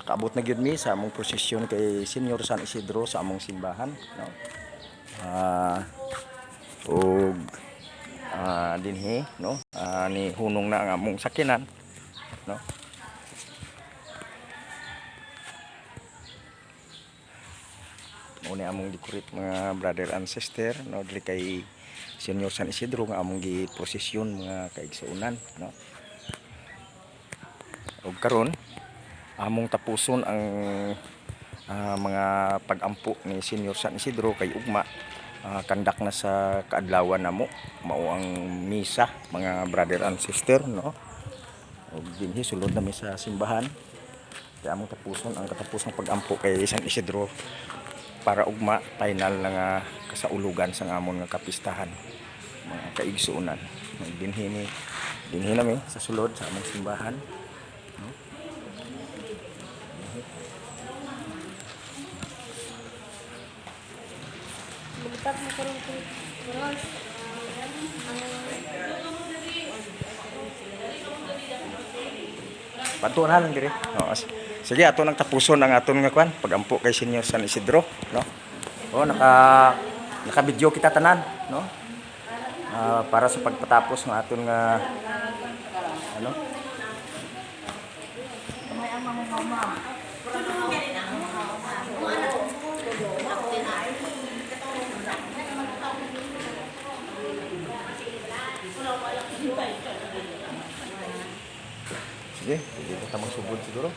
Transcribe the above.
nakaabot na gyud mi sa among prosesyon kay Senyor San Isidro sa among simbahan, no. Og dinhi, no, ni hunong na ang among sakinan, no. Muna among decorate mga brother and sister, no, dili kay Senyor San Isidro nga among giprosesyon mga kaigsuonan, no. Ug karon among tapuson ang mga pag-ampo ni Senyor San Isidro kay ugma kandak na sa kaadlawan namo, mao ang misa mga brother and sister, no. Ug dinhi sulod na mi sa simbahan kay among tapuson ang katapusang pag-ampo kay San Isidro para ugma final na nga kasaulugan sa amon nga kapistahan mga kaigsuonan. Dinhi nami sa sulod sa among simbahan, no? Patuhan lang diri. Sige, ato nang tapuson ang aton nga kwan pag-ampo kay Senyor San Isidro, no. Naka-video kita tanan, no. Para sa pagpatapos ng aton nga ano. Sige, hindi kita magsubod siguro.